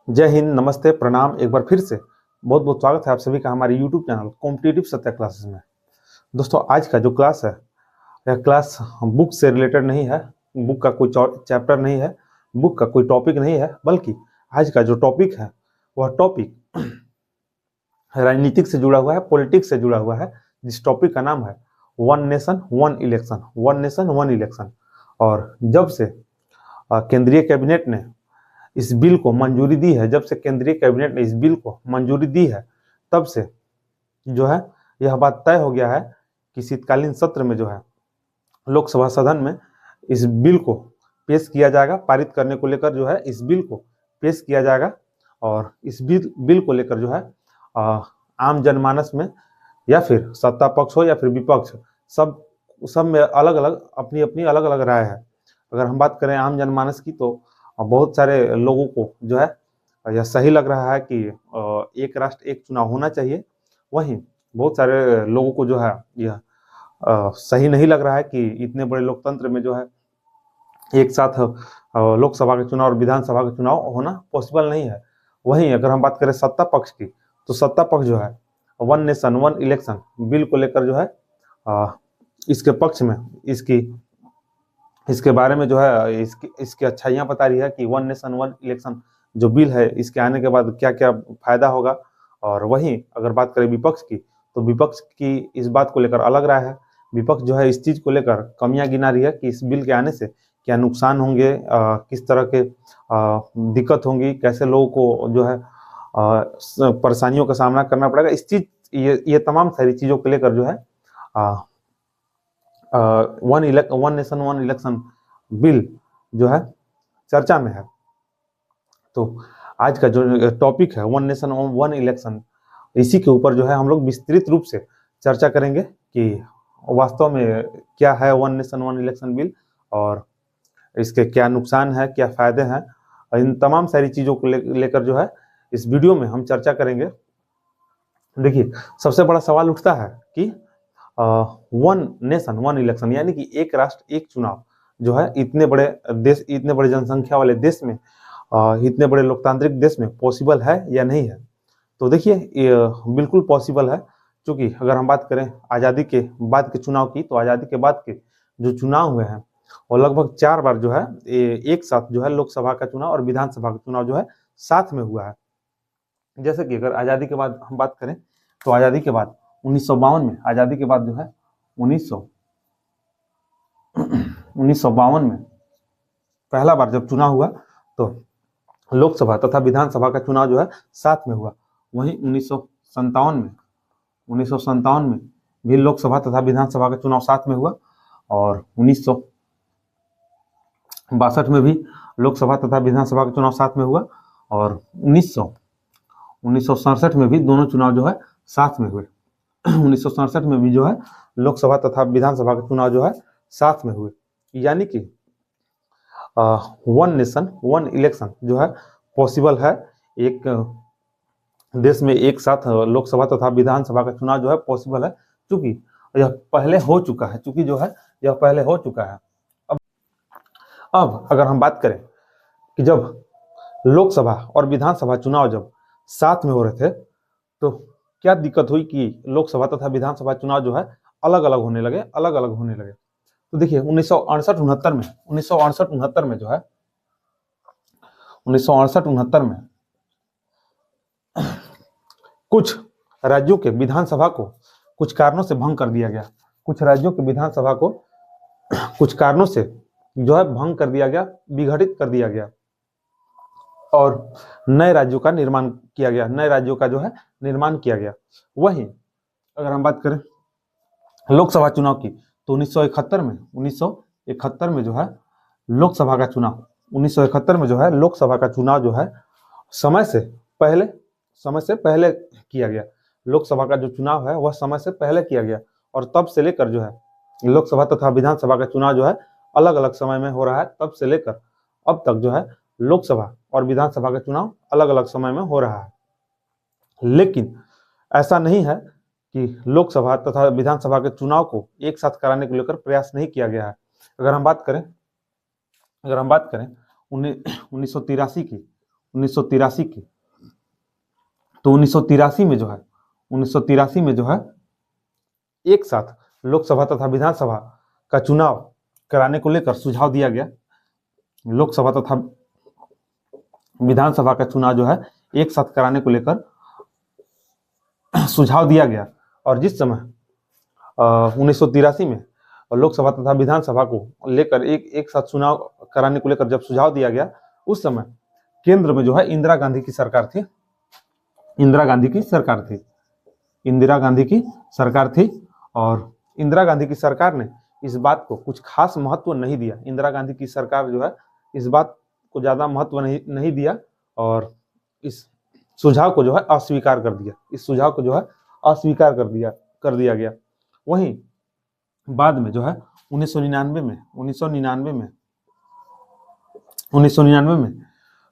जय हिंद, नमस्ते, प्रणाम। एक बार फिर से बहुत बहुत स्वागत है आप सभी का हमारे YouTube channel competitive Satya classes में। दोस्तों, आज का जो क्लास है यह क्लास बुक से रिलेटेड नहीं है, बुक का कोई चैप्टर नहीं है, बुक का कोई टॉपिक नहीं है, बल्कि आज का जो टॉपिक है वह टॉपिक राजनीतिक से जुड़ा हुआ है, पॉलिटिक्स से जुड़ा हुआ है, जिस टॉपिक का नाम है one nation one election. One nation one election. और जब से केंद्रीय कैबिनेट ने इस बिल को मंजूरी दी है, जब से केंद्रीय कैबिनेट ने इस बिल को मंजूरी दी है, तब से जो है यह बात तय हो गया है कि शीतकालीन सत्र में जो है लोकसभा सदन में इस बिल को पेश किया जाएगा। पारित करने को लेकर जो है इस बिल को पेश किया जाएगा। और इस बिल को लेकर जो है आम जनमानस में या फिर सत्ता पक्ष हो या फिर विपक्ष, सब में अलग अलग अपनी अपनी अलग अलग राय है। अगर हम बात करें आम जनमानस की, तो बहुत सारे लोगों को जो है यह सही लग रहा है कि एक राष्ट्र एक चुनाव होना चाहिए। वहीं बहुत सारे लोगों को जो है यह सही नहीं लग रहा है कि इतने बड़े लोकतंत्र में जो है एक साथ लोकसभा का चुनाव और विधानसभा का चुनाव होना पॉसिबल नहीं है। वहीं अगर हम बात करें सत्ता पक्ष की, तो सत्ता पक्ष जो है one nation one election bill को लेकर जो है इसके पक्ष में इसके बारे में जो है इसकी अच्छाइयाँ बता रही है कि वन नेशन वन इलेक्शन जो बिल है इसके आने के बाद क्या क्या फायदा होगा। और वहीं अगर बात करें विपक्ष की, तो विपक्ष की इस बात को लेकर अलग राय है। विपक्ष जो है इस चीज़ को लेकर कमियां गिना रही है कि इस बिल के आने से क्या नुकसान होंगे, किस तरह के दिक्कत होंगी, कैसे लोगों को जो है परेशानियों का सामना करना पड़ेगा। ये तमाम सारी चीज़ों को लेकर जो है one nation one election bill जो है चर्चा में है। तो आज का जो टॉपिक है वन नेशन वन इलेक्शन, इसी के ऊपर जो है हम लोग विस्तृत रूप से चर्चा करेंगे कि वास्तव में क्या है one nation one election bill और इसके क्या नुकसान है, क्या फायदे हैं। इन तमाम सारी चीज़ों को लेकर जो है इस वीडियो में हम चर्चा करेंगे। देखिए, सबसे बड़ा सवाल उठता है कि वन नेशन वन इलेक्शन यानी कि एक राष्ट्र एक चुनाव जो है इतने बड़े देश, इतने बड़े जनसंख्या वाले देश में, इतने बड़े लोकतांत्रिक देश में पॉसिबल है या नहीं है। तो देखिए, बिल्कुल पॉसिबल है। क्योंकि अगर हम बात करें आज़ादी के बाद के चुनाव की, तो आज़ादी के बाद के जो चुनाव हुए हैं और लगभग 4 बार जो है एक साथ जो है लोकसभा का चुनाव और विधानसभा का चुनाव जो है साथ में हुआ है। जैसे कि अगर आज़ादी के बाद हम बात करें, तो आज़ादी के बाद 1952 में, आज़ादी के बाद जो है 1952 में पहला बार जब चुनाव हुआ तो लोकसभा तथा विधानसभा का चुनाव जो है साथ में हुआ। वहीं 1957 में भी लोकसभा तथा विधानसभा का चुनाव साथ में हुआ। और 1962 में भी लोकसभा तथा विधानसभा का चुनाव साथ में हुआ। और 1967 में भी दोनों चुनाव जो है साथ में हुए। 1967 में भी जो है लोकसभा तथा विधानसभा का चुनाव जो है साथ में हुए। यानी कि वन नेशन वन इलेक्शन जो है पॉसिबल है। एक देश में एक साथ लोकसभा तथा विधानसभा का चुनाव जो है पॉसिबल है, क्योंकि यह पहले हो चुका है। अब अगर हम बात करें कि जब लोकसभा और विधानसभा चुनाव जब साथ में हो रहे थे, तो क्या दिक्कत हुई कि लोकसभा तथा विधानसभा चुनाव जो है अलग अलग होने लगे। तो देखिए, 1968-69 में जो है 1968-69 में कुछ राज्यों के विधानसभा को कुछ कारणों से भंग कर दिया गया। कुछ राज्यों के विधानसभा को कुछ कारणों से जो है भंग कर दिया गया, विघटित कर दिया गया और नए राज्यों का निर्माण किया गया। वहीं अगर हम बात करें लोकसभा चुनाव की, तो 1971 में जो है लोकसभा का चुनाव 1971 में जो है लोकसभा का चुनाव जो है समय से पहले किया गया। लोकसभा का जो चुनाव है वह समय से पहले किया गया और तब से लेकर जो है लोकसभा तथा विधानसभा का चुनाव जो है अलग अलग समय में हो रहा है। तब से लेकर अब तक जो है लोकसभा और विधानसभा का चुनाव अलग अलग समय में हो रहा है। लेकिन ऐसा नहीं है कि लोकसभा तथा विधानसभा के चुनाव को एक साथ कराने को लेकर प्रयास नहीं किया गया है। अगर हम बात करें 1983 की 1983 की, तो 1983 में जो है 1983 में जो है एक साथ लोकसभा तथा विधानसभा का चुनाव कराने को लेकर सुझाव दिया गया। लोकसभा तथा विधानसभा का चुनाव जो है एक साथ कराने को लेकर सुझाव दिया गया। और जिस समय 1983 में लोकसभा तथा विधानसभा को लेकर एक साथ चुनाव कराने को लेकर जब सुझाव दिया गया, उस समय केंद्र में जो है इंदिरा गांधी की सरकार थी। इंदिरा गांधी की सरकार थी। इंदिरा गांधी की सरकार थी और इंदिरा गांधी की सरकार ने इस बात को कुछ खास महत्व नहीं दिया। इंदिरा गांधी की सरकार जो है इस बात को ज्यादा महत्व नहीं दिया और इस सुझाव को जो है अस्वीकार कर दिया। इस सुझाव को जो है अस्वीकार कर दिया गया। वहीं बाद में जो है 1999 में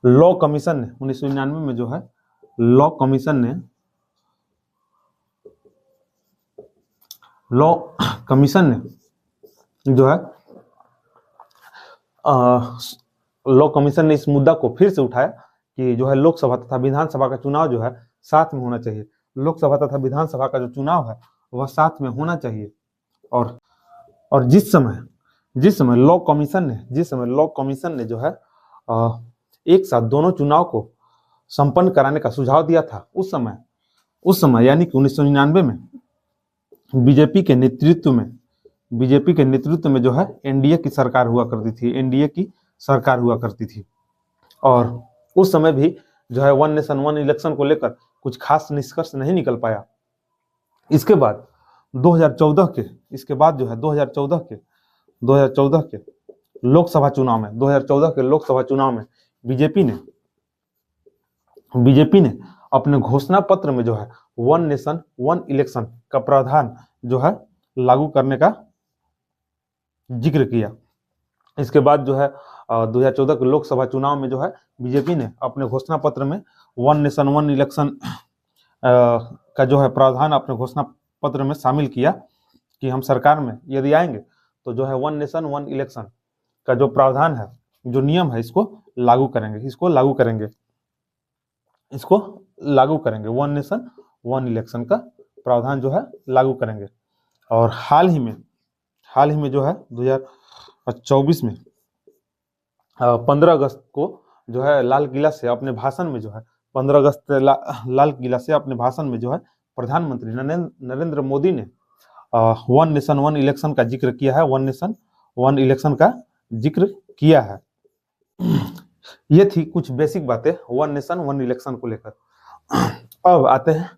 लॉ कमीशन ने 1999 में जो है लॉ कमीशन ने जो है लॉ कमीशन ने इस मुद्दा को फिर से उठाया कि जो है लोकसभा तथा विधानसभा का चुनाव जो है साथ में होना चाहिए। लोकसभा तथा विधानसभा का जो चुनाव है वह साथ में होना चाहिए। और जिस समय लॉ कमीशन ने जो है एक साथ दोनों चुनाव को संपन्न कराने का सुझाव दिया था, उस समय यानी कि 1999 में बीजेपी के नेतृत्व में जो है एनडीए की सरकार हुआ करती थी। और उस समय भी जो है वन नेशन वन इलेक्शन को लेकर कुछ खास निष्कर्ष नहीं निकल पाया। इसके बाद 2014 के लोकसभा चुनाव में बीजेपी ने अपने घोषणा पत्र में जो है वन नेशन वन इलेक्शन का प्रावधान जो है लागू करने का जिक्र किया। इसके बाद जो है 2014 के लोकसभा चुनाव में जो है बीजेपी ने अपने घोषणा पत्र में वन नेशन वन इलेक्शन का जो है प्रावधान अपने घोषणा पत्र में शामिल किया कि हम सरकार में यदि आएंगे तो जो है वन नेशन वन इलेक्शन का जो प्रावधान है, जो नियम है, इसको लागू करेंगे। वन नेशन वन इलेक्शन का प्रावधान जो है लागू करेंगे। और हाल ही में जो है 2024 में 15 अगस्त को जो है लाल किला से अपने भाषण में जो है 15 अगस्त लाल किला से अपने भाषण में जो है प्रधानमंत्री नरेंद्र मोदी ने वन नेशन वन इलेक्शन का जिक्र किया है। वन नेशन वन इलेक्शन का जिक्र किया है। ये थी कुछ बेसिक बातें वन नेशन वन इलेक्शन को लेकर। अब आते हैं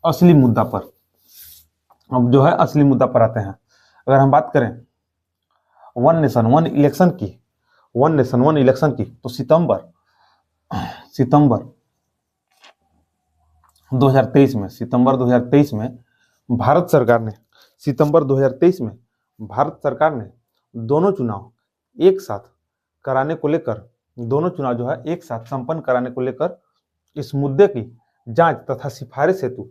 असली मुद्दा पर। अब जो है असली मुद्दा पर आते हैं। अगर हम बात करें वन नेशन वन इलेक्शन की तो सितंबर 2023 में भारत सरकार ने दोनों चुनाव जो है एक साथ संपन्न कराने को लेकर इस मुद्दे की जांच तथा सिफारिश हेतु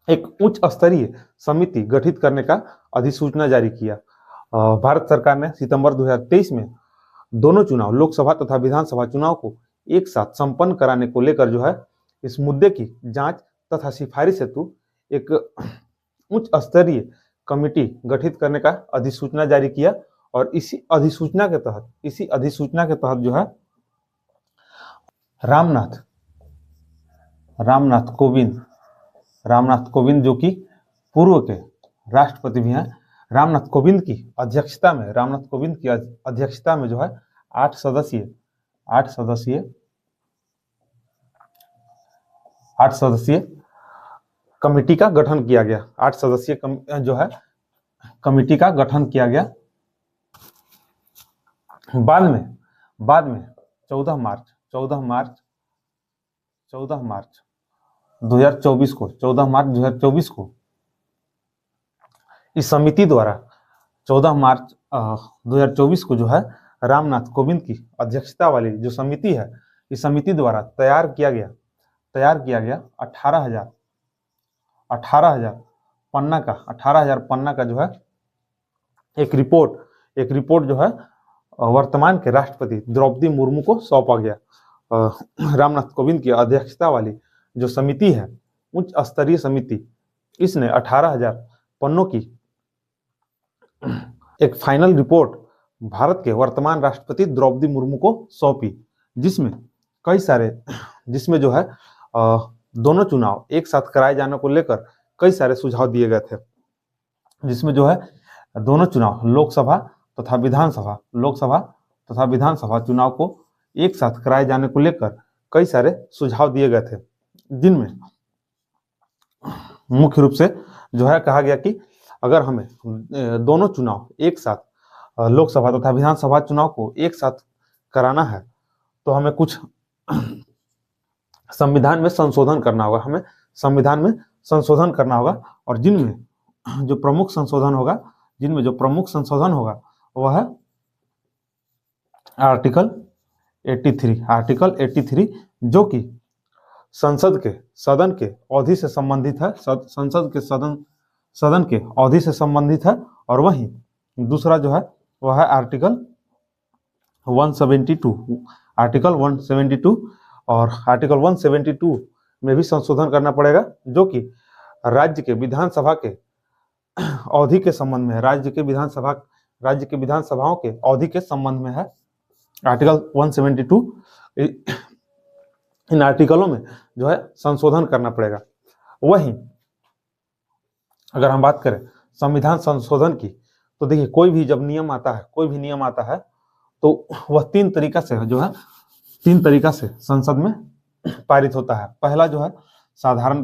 एक उच्च स्तरीय समिति गठित करने का अधिसूचना जारी किया। भारत सरकार ने सितंबर 2023 में दोनों चुनाव लोकसभा तथा विधानसभा चुनाव को एक साथ संपन्न कराने को लेकर जो है इस मुद्दे की जांच तथा सिफारिश हेतु एक उच्च स्तरीय कमेटी गठित करने का अधिसूचना जारी किया। और इसी अधिसूचना के तहत जो है रामनाथ कोविंद जो कि पूर्व के राष्ट्रपति भी हैं, रामनाथ कोविंद की अध्यक्षता में जो है 8 सदस्यीय कमेटी का गठन किया गया। 8 सदस्यीय कमेटी का गठन किया गया। बाद में 14 मार्च 2024 को इस समिति द्वारा 14 मार्च 2024 को जो है रामनाथ कोविंद की अध्यक्षता वाली जो समिति है, इस समिति द्वारा तैयार किया गया 18,000 पन्ना का जो है एक रिपोर्ट जो है वर्तमान के राष्ट्रपति द्रौपदी मुर्मू को सौंपा गया। रामनाथ कोविंद की अध्यक्षता वाली जो समिति है, उच्च स्तरीय समिति, इसने 18,000 पन्नों की एक फाइनल रिपोर्ट भारत के वर्तमान राष्ट्रपति द्रौपदी मुर्मू को सौंपी, जिसमें जो है दोनों चुनाव एक साथ कराए जाने को लेकर कई सारे सुझाव दिए गए थे। जिसमें जो है दोनों चुनाव लोकसभा तथा विधानसभा चुनाव को एक साथ कराए जाने को लेकर कई सारे सुझाव दिए गए थे, जिनमें मुख्य रूप से जो है कहा गया कि अगर हमें दोनों चुनाव एक साथ, लोकसभा तथा विधानसभा चुनाव को एक साथ कराना है, तो हमें कुछ संविधान में संशोधन करना होगा, और जिनमें जो प्रमुख संशोधन होगा वह है आर्टिकल 83, जो कि संसद के सदन के अवधि से संबंधित है, सदन के अवधि से संबंधित है। और वहीं दूसरा जो है वह है आर्टिकल 172, और आर्टिकल 172 में भी संशोधन करना पड़ेगा, जो कि राज्य के विधानसभा के अवधि के संबंध में है, राज्य के विधानसभाओं के अवधि के संबंध में है आर्टिकल 172। इन आर्टिकलों में जो है संशोधन करना पड़ेगा। वहीं अगर हम बात करें संविधान संशोधन की, तो देखिए कोई भी नियम आता है तो वह तीन तरीका से संसद में पारित होता है। पहला जो है साधारण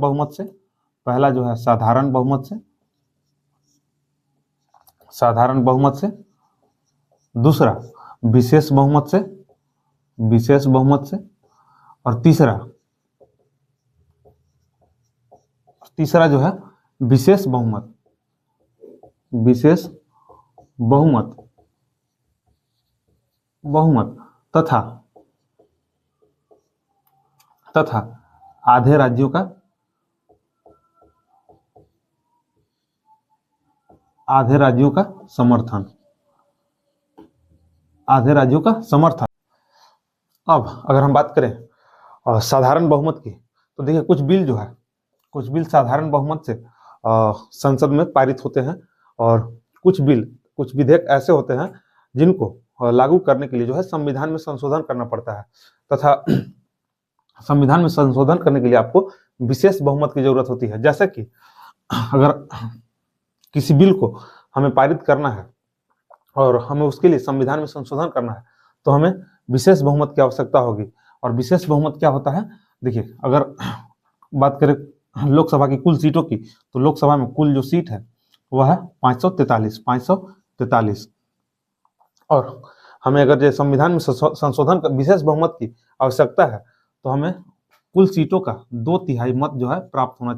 बहुमत से, दूसरा विशेष बहुमत से, और तीसरा जो है विशेष बहुमत तथा आधे राज्यों का समर्थन। अब अगर हम बात करें साधारण बहुमत की, तो देखिए कुछ बिल साधारण बहुमत से संसद में पारित होते हैं, और कुछ विधेयक ऐसे होते हैं जिनको लागू करने के लिए जो है संविधान में संशोधन करना पड़ता है, तथा संविधान में संशोधन करने के लिए आपको विशेष बहुमत की जरूरत होती है। जैसे कि अगर किसी बिल को हमें पारित करना है और हमें उसके लिए संविधान में संशोधन करना है, तो हमें विशेष बहुमत की आवश्यकता होगी। और विशेष बहुमत क्या होता है, देखिए अगर बात करें लोकसभा की कुल सीटों की, तो लोकसभा में कुल जो सीट है वह है 543, और हमें अगर जो संविधान में संशोधन विशेष बहुमत की आवश्यकता है, तो हमें कुल सीटों का 2/3 मत जो है प्राप्त होना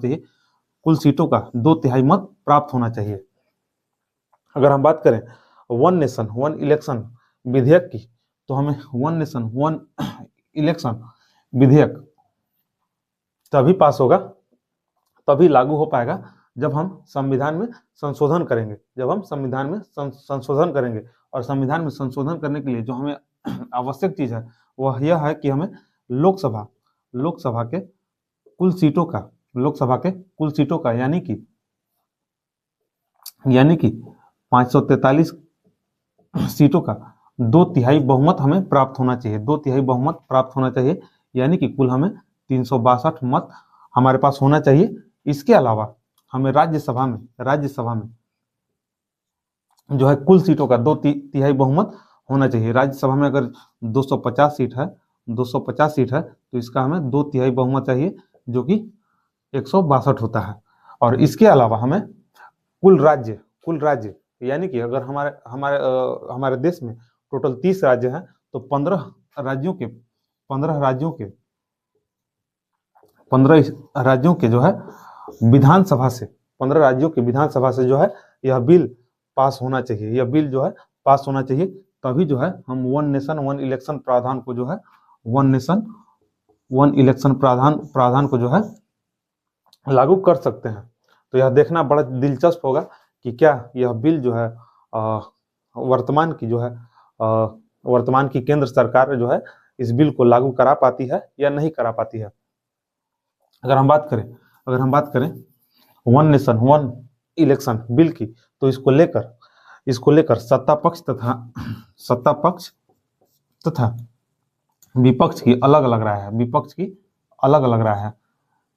चाहिए। अगर हम बात करें वन नेशन वन इलेक्शन विधेयक की, तो हमें वन नेशन वन इलेक्शन विधेयक तभी लागू हो पाएगा जब हम संविधान में संशोधन करेंगे। और संविधान में संशोधन करने के लिए जो हमें आवश्यक चीज है वह यह है कि हमें लोकसभा के कुल सीटों का यानी कि 543 सीटों का 2/3 बहुमत हमें प्राप्त होना चाहिए, यानी कि कुल हमें 362 मत हमारे पास होना चाहिए। इसके अलावा हमें राज्यसभा में जो है कुल सीटों का 2/3 बहुमत होना चाहिए। राज्यसभा में अगर 250 सीट है तो इसका हमें 2/3 बहुमत चाहिए, जो कि 162 होता है। और इसके अलावा हमें कुल राज्य यानी कि अगर हमारे देश में टोटल 30 राज्य हैं, तो 15 राज्यों के जो है विधानसभा से 15 राज्यों के विधानसभा से जो है यह बिल पास होना चाहिए। तभी जो है हम वन नेशन वन इलेक्शन प्रावधान को जो है प्रावधान को जो है लागू कर सकते हैं। तो यह देखना बड़ा दिलचस्प होगा कि क्या यह बिल जो है वर्तमान की जो है वर्तमान की केंद्र सरकार जो है इस बिल को लागू करा पाती है या नहीं करा पाती है। अगर हम बात करें one nation one election bill की, तो इसको लेकर सत्ता पक्ष तथा विपक्ष की अलग अलग राय है।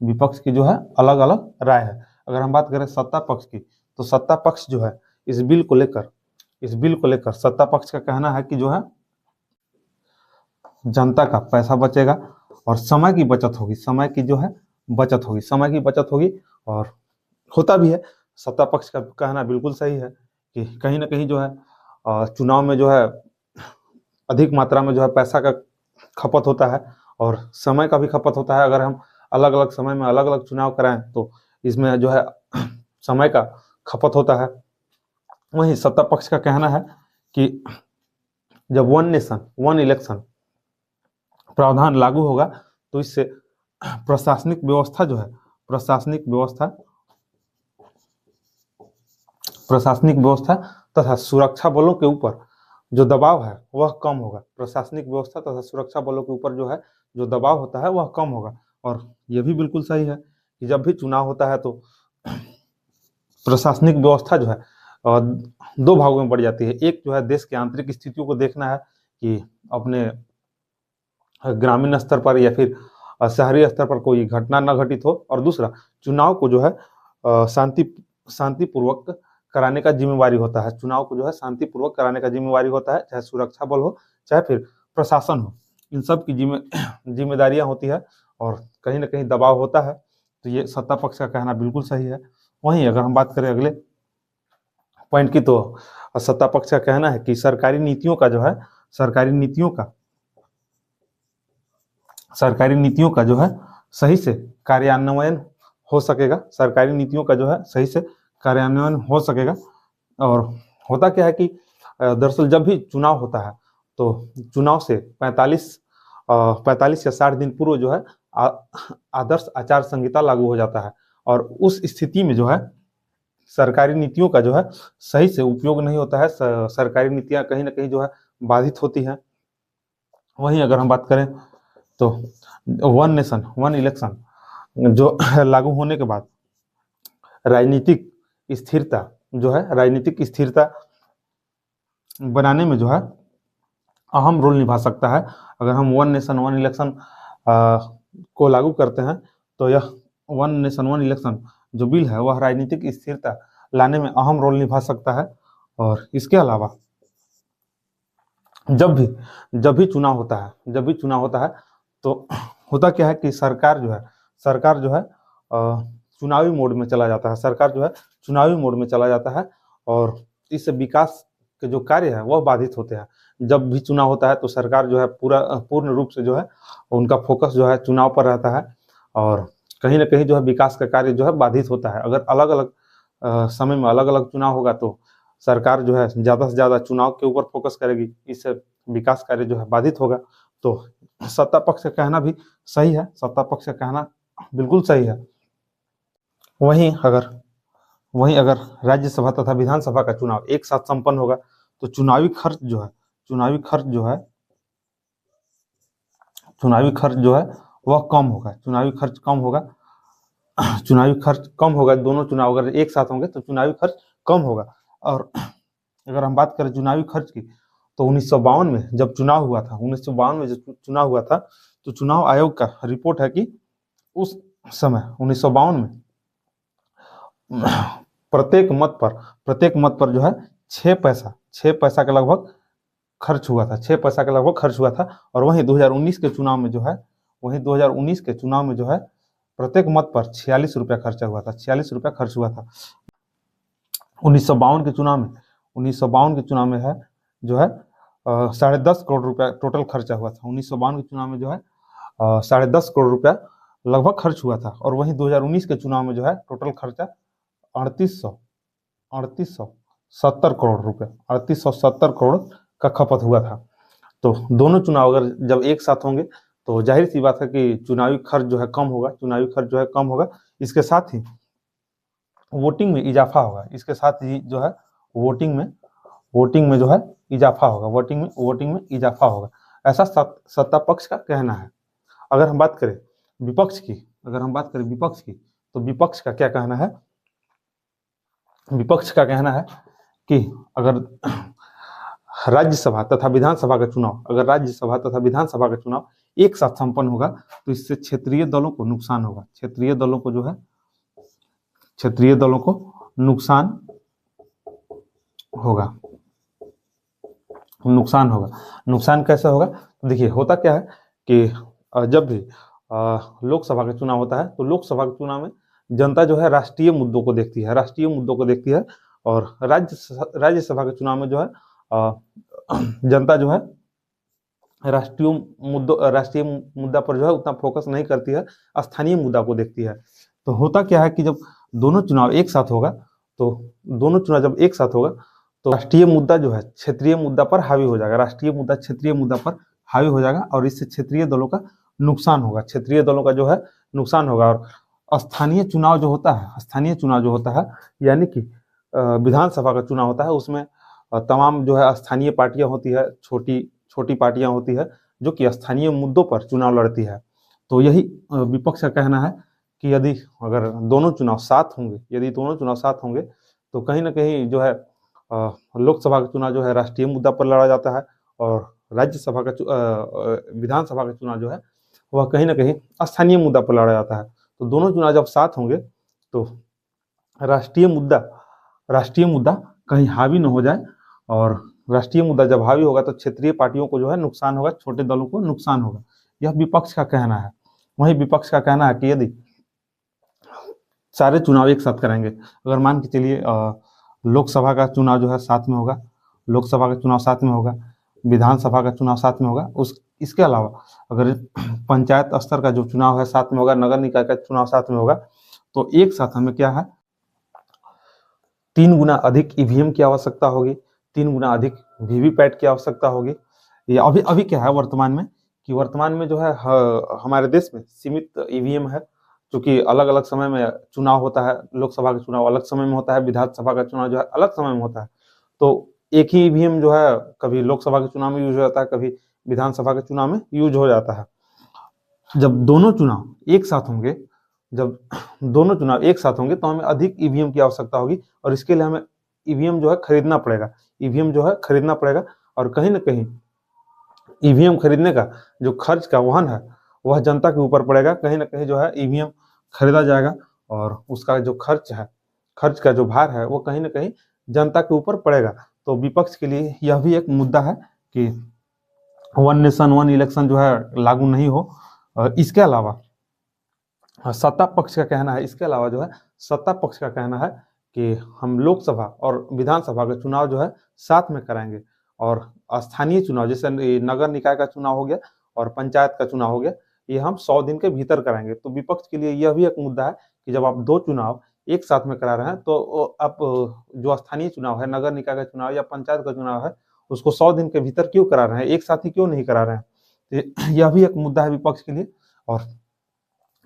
विपक्ष की जो है अलग अलग राय है। अगर हम बात करें सत्ता पक्ष की, तो सत्ता पक्ष जो है इस बिल को लेकर सत्ता पक्ष का कहना है कि जो है जनता का पैसा बचेगा और समय की बचत होगी। और होता भी है। सत्ता पक्ष का कहना बिल्कुल सही है कि कहीं ना कहीं जो है चुनाव में जो है अधिक मात्रा में जो है पैसा का खपत होता है और समय का भी खपत होता है। अगर हम अलग अलग समय में अलग अलग चुनाव कराएं तो इसमें जो है समय का खपत होता है। वहीं सत्ता पक्ष का कहना है कि जब वन नेशन वन इलेक्शन प्रावधान लागू होगा तो इससे प्रशासनिक व्यवस्था तथा सुरक्षा बलों के ऊपर जो दबाव है वह कम होगा। प्रशासनिक व्यवस्था तथा सुरक्षा बलों के ऊपर जो है जो दबाव होता है वह कम होगा। और यह भी बिल्कुल सही है कि जब भी चुनाव होता है तो प्रशासनिक व्यवस्था जो है दो भागों में बढ़ जाती है। एक जो है देश की आंतरिक स्थितियों को देखना है कि अपने ग्रामीण स्तर पर या फिर शहरी स्तर पर कोई घटना न घटित हो, और दूसरा चुनाव को जो है शांतिपूर्वक कराने का जिम्मेवारी होता है। चाहे सुरक्षा बल हो चाहे फिर प्रशासन हो, इन सब की जिम्मेदारियां होती है और कहीं ना कहीं दबाव होता है। तो ये सत्ता पक्ष का कहना बिल्कुल सही है। वहीं अगर हम बात करें अगले पॉइंट की, तो सत्ता पक्ष का कहना है कि सरकारी नीतियों का जो है सही से कार्यान्वयन हो सकेगा। और होता क्या है कि दरअसल जब भी चुनाव होता है तो चुनाव से 45 या 60 दिन पूर्व जो है आदर्श आचार संहिता लागू हो जाता है। और उस स्थिति में जो है सरकारी नीतियों का जो है सही से उपयोग नहीं होता है। सरकारी नीतियां कहीं ना कहीं जो है बाधित होती हैं। वहीं अगर हम बात करें तो वन नेशन वन इलेक्शन जो लागू होने के बाद राजनीतिक स्थिरता बनाने में जो है अहम रोल निभा सकता है। अगर हम वन नेशन वन इलेक्शन को लागू करते हैं तो यह वन नेशन वन इलेक्शन जो बिल है वह राजनीतिक स्थिरता लाने में अहम रोल निभा सकता है। और इसके अलावा जब भी चुनाव होता है तो होता क्या है कि सरकार जो है चुनावी मोड में चला जाता है और इससे विकास के जो कार्य है वह बाधित होते हैं। जब भी चुनाव होता है तो सरकार जो है पूर्ण रूप से जो है उनका फोकस जो है चुनाव पर रहता है और कहीं ना कहीं जो है विकास का कार्य जो है बाधित होता है। अगर अलग अलग समय में अलग अलग चुनाव होगा तो सरकार जो है ज़्यादा से ज़्यादा चुनाव के ऊपर फोकस करेगी, इससे विकास कार्य जो है बाधित होगा। तो सत्ता पक्ष का कहना भी सही है, बिल्कुल सही है। वहीं अगर राज्यसभा तथा विधानसभा का चुनाव एक साथ संपन्न होगा तो चुनावी खर्च जो है वह कम होगा। दोनों चुनाव अगर एक साथ होंगे तो चुनावी खर्च कम होगा। और अगर हम बात करें चुनावी खर्च की, तो 1952 में जब चुनाव हुआ था तो चुनाव आयोग का रिपोर्ट है कि उस समय 1952 में प्रत्येक मत पर जो है 6 पैसा के लगभग खर्च हुआ था। और वहीं 2019 के चुनाव में जो है प्रत्येक मत पर 46 रुपया खर्च हुआ था। 1952 के चुनाव में है जो है 10.5 करोड़ रुपया टोटल खर्चा हुआ था। 1952 के चुनाव में जो है 10.5 करोड़ रुपया लगभग खर्च हुआ था। और वहीं 2019 के चुनाव में जो है टोटल खर्चा 3870 करोड़ का खपत हुआ था। तो दोनों चुनाव अगर जब एक साथ होंगे तो जाहिर सी बात है कि चुनावी खर्च जो है कम होगा। इसके साथ ही वोटिंग में इजाफा होगा। वोटिंग में जो है इजाफा होगा, वोटिंग में इजाफा होगा, ऐसा सत्ता पक्ष का कहना है। अगर हम बात करें विपक्ष की, तो विपक्ष का क्या कहना है? विपक्ष का कहना है कि अगर राज्यसभा तथा विधानसभा का चुनाव, अगर राज्यसभा तथा विधानसभा का चुनाव एक साथ संपन्न होगा तो इससे क्षेत्रीय दलों को नुकसान होगा, क्षेत्रीय दलों को जो है, क्षेत्रीय दलों को नुकसान होगा। नुकसान कैसे होगा? तो देखिए होता क्या है कि जब भी लोकसभा का चुनाव होता है तो लोकसभा के चुनाव में जनता जो है राष्ट्रीय मुद्दों को देखती है, और राज्यसभा के चुनाव में जो है जनता जो है राष्ट्रीय मुद्दा पर जो है उतना फोकस नहीं करती है, स्थानीय मुद्दा को देखती है। तो होता क्या है कि जब दोनों चुनाव एक साथ होगा तो राष्ट्रीय मुद्दा जो है क्षेत्रीय मुद्दा पर हावी हो जाएगा, राष्ट्रीय मुद्दा क्षेत्रीय मुद्दा पर हावी हो जाएगा, और इससे क्षेत्रीय दलों का नुकसान होगा, क्षेत्रीय दलों का जो है नुकसान होगा। और स्थानीय चुनाव जो होता है यानी कि विधानसभा का चुनाव होता है, उसमें तमाम जो है स्थानीय पार्टियां होती है, छोटी पार्टियां होती है जो कि स्थानीय मुद्दों पर चुनाव लड़ती है। तो यही विपक्ष का कहना है कि यदि दोनों चुनाव साथ होंगे तो कहीं ना कहीं जो है लोकसभा का चुनाव जो है राष्ट्रीय मुद्दा पर लड़ा जाता है, और राज्यसभा का विधानसभा का चुनाव जो है वह कहीं ना कहीं स्थानीय मुद्दा पर लड़ा जाता है। तो दोनों चुनाव जब साथ होंगे तो राष्ट्रीय मुद्दा कहीं हावी न हो जाए, और राष्ट्रीय मुद्दा जब हावी होगा तो क्षेत्रीय पार्टियों को जो है नुकसान होगा, छोटे दलों को नुकसान होगा। यह विपक्ष का कहना है। वहीं विपक्ष का कहना है कि यदि सारे चुनाव एक साथ कराएंगे, अगर मान के चलिए लोकसभा का चुनाव जो है साथ में होगा, विधानसभा का चुनाव साथ में होगा, इसके अलावा अगर पंचायत स्तर का जो चुनाव है साथ में होगा, नगर निकाय का चुनाव साथ में होगा, तो एक साथ हमें क्या है 3 गुना अधिक ईवीएम की आवश्यकता होगी, 3 गुना अधिक वीवीपैट की आवश्यकता होगी। ये अभी क्या है वर्तमान में जो है हमारे देश में सीमित ईवीएम है, क्योंकि अलग अलग समय में चुनाव होता है, लोकसभा का चुनाव अलग समय में होता है, विधानसभा का चुनाव जो है अलग समय में होता है। तो एक ही ईवीएम जो है कभी लोकसभा के चुनाव में यूज हो जाता है, कभी विधानसभा के चुनाव में यूज हो जाता है। जब दोनों चुनाव एक साथ होंगे तो हमें अधिक ईवीएम की आवश्यकता होगी, और इसके लिए हमें ईवीएम जो है खरीदना पड़ेगा, और कहीं ना कहीं ईवीएम खरीदने का जो खर्च का वहन है वह जनता के ऊपर पड़ेगा। कहीं ना कहीं जो है ईवीएम खरीदा जाएगा और उसका जो खर्च का जो भार है वो कहीं ना कहीं जनता के ऊपर पड़ेगा। तो विपक्ष के लिए यह भी एक मुद्दा है कि वन नेशन वन इलेक्शन जो है लागू नहीं हो। इसके अलावा सत्ता पक्ष का कहना है कि हम लोकसभा और विधानसभा का चुनाव जो है साथ में कराएंगे, और स्थानीय चुनाव जैसे नगर निकाय का चुनाव हो गया और पंचायत का चुनाव हो गया, ये हम 100 दिन के भीतर कराएंगे। तो विपक्ष के लिए यह भी एक मुद्दा है कि जब आप 2 चुनाव एक साथ में करा रहे हैं तो आप जो स्थानीय चुनाव है, नगर निकाय का चुनाव या पंचायत का चुनाव है, उसको 100 दिन के भीतर क्यों करा रहे हैं, एक साथ ही क्यों नहीं करा रहे हैं। तो यह भी एक मुद्दा है विपक्ष के लिए। और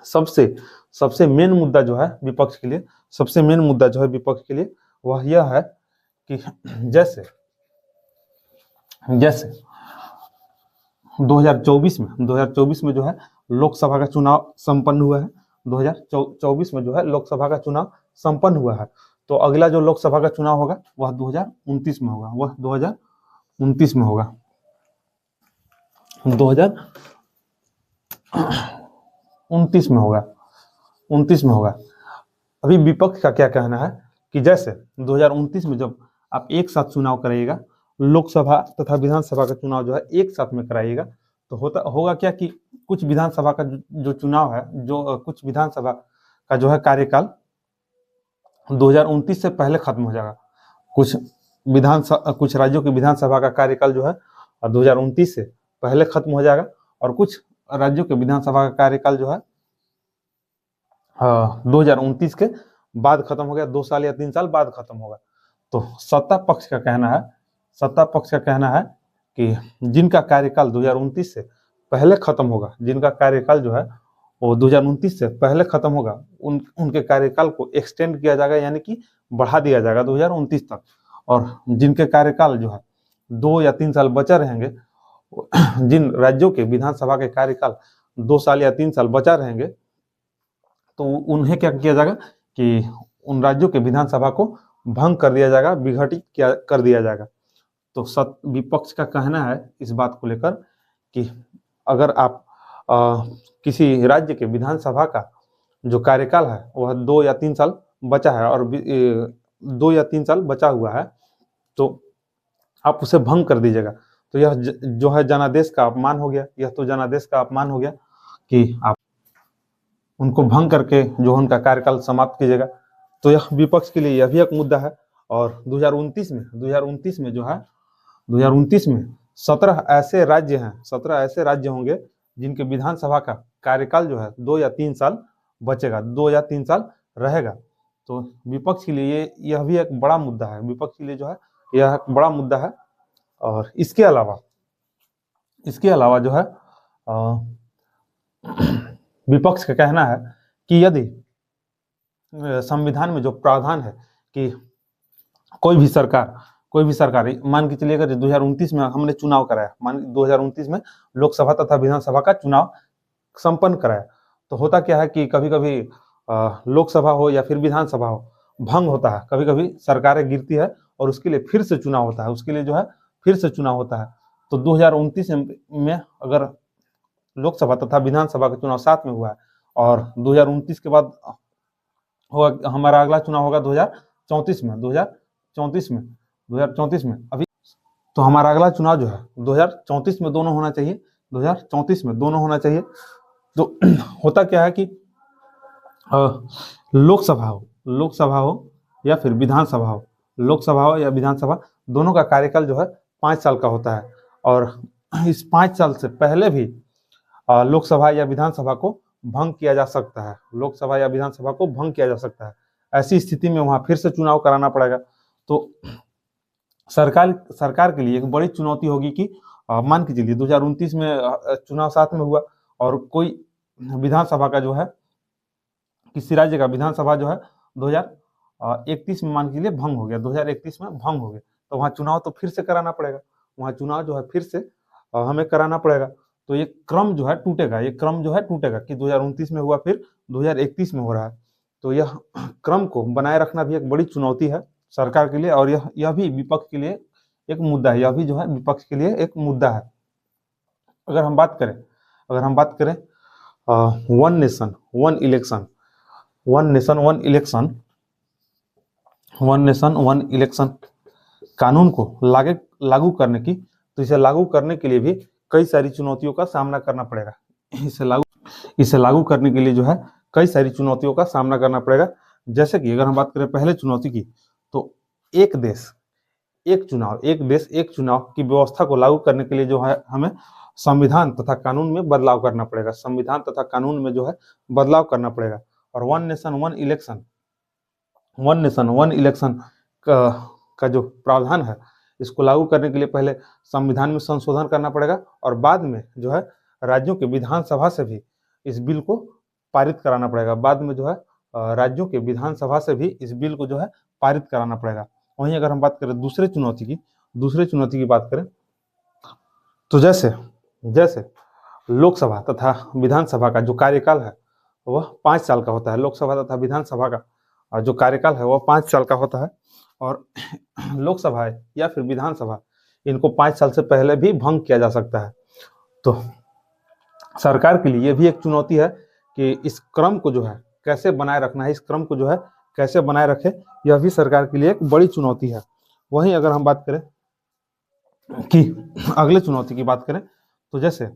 सबसे मेन मुद्दा जो है विपक्ष के लिए वह यह है कि जैसे 2024 में जो है लोकसभा का चुनाव संपन्न हुआ है, 2024 में जो है लोकसभा का चुनाव संपन्न हुआ है, तो अगला जो लोकसभा का चुनाव होगा वह 2029 में होगा, 2029 में होगा। अभी विपक्ष का क्या कहना है कि जैसे 2029 में जब आप एक साथ चुनाव कराइएगा, लोकसभा तथा विधानसभा का चुनाव जो है एक साथ में कराइएगा, तो होगा क्या कि कुछ विधानसभा का जो चुनाव है, कुछ विधानसभा का जो है कार्यकाल 2029 से पहले खत्म हो जाएगा। कुछ राज्यों की विधानसभा का कार्यकाल जो है 2029 से पहले खत्म हो जाएगा, और कुछ राज्यों के विधानसभा का कार्यकाल जो है 2029 के बाद खत्म हो गया, 2 साल या 3 साल बाद खत्म होगा। तो सत्ता पक्ष का कहना है कि जिनका कार्यकाल 2029 से पहले खत्म होगा, जिनका कार्यकाल जो है वो 2029 से पहले खत्म होगा, उनके कार्यकाल को एक्सटेंड किया जाएगा, यानी कि बढ़ा दिया जाएगा 2029 तक। और जिनके कार्यकाल जो है 2 या 3 साल बचा रहेंगे, जिन राज्यों के विधानसभा के कार्यकाल 2 साल या 3 साल बचा रहेंगे, तो उन्हें क्या किया जाएगा कि उन राज्यों के विधानसभा को भंग कर दिया जाएगा, विघटित कर दिया जाएगा। तो विपक्ष का कहना है इस बात को लेकर कि अगर आप किसी राज्य के विधानसभा का जो कार्यकाल है वह 2 या 3 साल बचा है और 2 या 3 साल बचा हुआ है, तो आप उसे भंग कर दीजिएगा। तो यह जो है जनादेश का अपमान हो गया। यह तो जनादेश का अपमान हो गया कि आप उनको भंग करके जो उनका कार्यकाल समाप्त कीजिएगा। तो यह विपक्ष के लिए यह भी एक मुद्दा है। और 2029 में जो है 2029 में 17 ऐसे राज्य होंगे जिनके विधानसभा का कार्यकाल जो है 2 या 3 साल बचेगा, 2 या 3 साल रहेगा। तो विपक्ष के लिए यह भी एक बड़ा मुद्दा है। विपक्ष के लिए जो है यह एक बड़ा मुद्दा है। और इसके अलावा जो है विपक्ष का कहना है कि यदि संविधान में जो प्रावधान है कि कोई भी सरकार मान के चलिए अगर 2029 में हमने चुनाव कराया, मान 2029 में लोकसभा तथा विधानसभा का चुनाव संपन्न कराया, तो होता क्या है कि कभी कभी लोकसभा हो या फिर विधानसभा हो भंग होता है, कभी कभी सरकारें गिरती है और उसके लिए फिर से चुनाव होता है, तो 2029 में अगर लोकसभा तथा विधानसभा का चुनाव साथ में हुआ है और 2029 के बाद होगा हमारा अगला चुनाव होगा 2034 में अभी, तो हमारा अगला चुनाव जो है 2034 में दोनों होना चाहिए। तो होता क्या है कि लोकसभा हो या फिर विधानसभा दोनों का कार्यकाल जो है 5 साल का होता है। और इस 5 साल से पहले भी लोकसभा या विधानसभा को भंग किया जा सकता है। ऐसी स्थिति में वहां फिर से चुनाव कराना पड़ेगा। तो सरकार के लिए एक बड़ी चुनौती होगी कि मान के चलिए 2029 में चुनाव साथ में हुआ और कोई विधानसभा का जो है किसी राज्य का विधानसभा जो है 2031 में मान के लिए भंग हो गया, 2031 में भंग हो गया, तो वहाँ चुनाव तो फिर से कराना पड़ेगा, हमें कराना पड़ेगा। तो ये क्रम जो है टूटेगा कि 2029 में हुआ फिर 2031 में हो रहा है। तो यह क्रम को बनाए रखना भी एक बड़ी चुनौती है सरकार के लिए। और यह भी विपक्ष के लिए एक मुद्दा है। अगर हम बात करें वन नेशन वन इलेक्शन कानून को लागू करने की, तो इसे लागू करने के लिए भी कई सारी चुनौतियों का सामना करना पड़ेगा। इसे लागू करने के लिए जो है कई सारी चुनौतियों का सामना करना पड़ेगा। जैसे कि अगर हम बात करें पहले चुनौती की, तो एक देश एक चुनाव की व्यवस्था को लागू करने के लिए जो है हमें संविधान तथा कानून में बदलाव करना पड़ेगा। और वन नेशन वन इलेक्शन का जो प्रावधान है, इसको लागू करने के लिए पहले संविधान में संशोधन करना पड़ेगा और बाद में जो है राज्यों के विधानसभा से भी इस बिल को पारित कराना पड़ेगा। वहीं अगर हम बात करें दूसरे चुनौती की बात करें, तो जैसे लोकसभा तथा विधानसभा का जो कार्यकाल है वह 5 साल का होता है। लोकसभा तथा विधानसभा का जो कार्यकाल है वह 5 साल का होता है और लोकसभा या फिर विधानसभा इनको 5 साल से पहले भी भंग किया जा सकता है। तो सरकार के लिए यह भी एक चुनौती है कि इस क्रम को जो है कैसे बनाए रखना है, यह भी सरकार के लिए एक बड़ी चुनौती है। वहीं अगर हम बात करें कि अगले चुनौती की बात करें, तो जैसे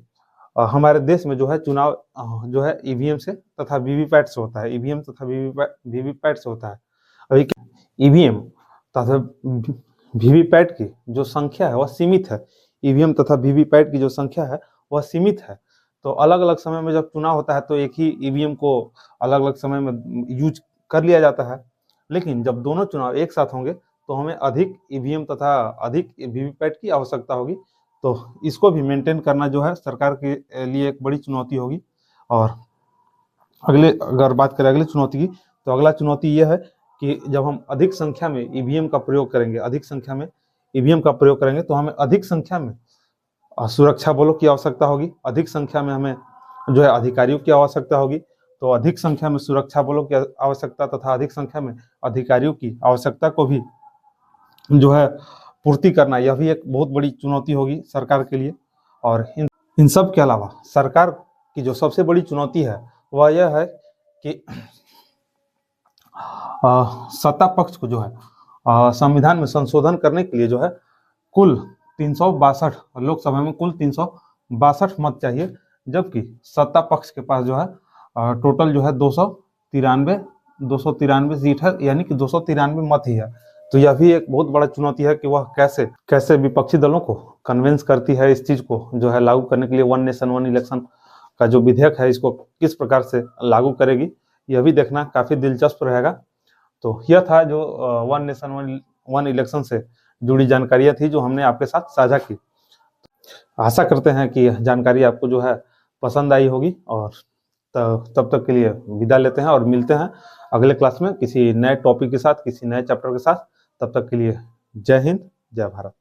हमारे देश में जो है चुनाव जो है ईवीएम तथा वीवीपैट से होता है। अभी ईवीएम तथा वीवीपैट की जो संख्या है वह सीमित है। तो अलग अलग समय में जब चुनाव होता है तो एक ही ईवीएम को अलग अलग समय में यूज कर लिया जाता है, लेकिन जब दोनों चुनाव एक साथ होंगे तो हमें अधिक ईवीएम तथा अधिक वीवीपैट की आवश्यकता होगी। तो इसको भी मेंटेन करना जो है सरकार के लिए एक बड़ी चुनौती होगी। और अगर बात करें अगली चुनौती की, तो अगला चुनौती यह है कि जब हम अधिक संख्या में ईवीएम का प्रयोग करेंगे, अधिक संख्या में ईवीएम का प्रयोग करेंगे तो हमें अधिक संख्या में सुरक्षा बलों की आवश्यकता होगी, अधिक संख्या में हमें जो है अधिकारियों की आवश्यकता होगी। तो अधिक संख्या में सुरक्षा बलों की आवश्यकता तथा अधिक संख्या में अधिकारियों की आवश्यकता को भी जो है पूर्ति करना, यह भी एक बहुत बड़ी चुनौती होगी सरकार के लिए। और इन सब के अलावा सरकार की जो सबसे बड़ी चुनौती है वह यह है कि सत्ता पक्ष को जो है संविधान में संशोधन करने के लिए जो है कुल 362 लोकसभा में कुल 362 मत चाहिए, जबकि सत्ता पक्ष के पास जो है टोटल जो है 293 सीट है, यानी कि 293 मत ही है। तो यह भी एक बहुत बड़ा चुनौती है कि वह कैसे विपक्षी दलों को कन्विंस करती है इस चीज को जो है लागू करने के लिए, वन नेशन वन इलेक्शन का जो विधेयक है इसको किस प्रकार से लागू करेगी, यह भी देखना काफी दिलचस्प रहेगा। तो यह था जो वन नेशन वन इलेक्शन से जुड़ी जानकारियां थी जो हमने आपके साथ साझा की। आशा करते हैं कि यह जानकारी आपको जो है पसंद आई होगी, और तब तक के लिए विदा लेते हैं और मिलते हैं अगले क्लास में किसी नए टॉपिक के साथ, किसी नए चैप्टर के साथ। तब तक के लिए जय हिंद, जय भारत।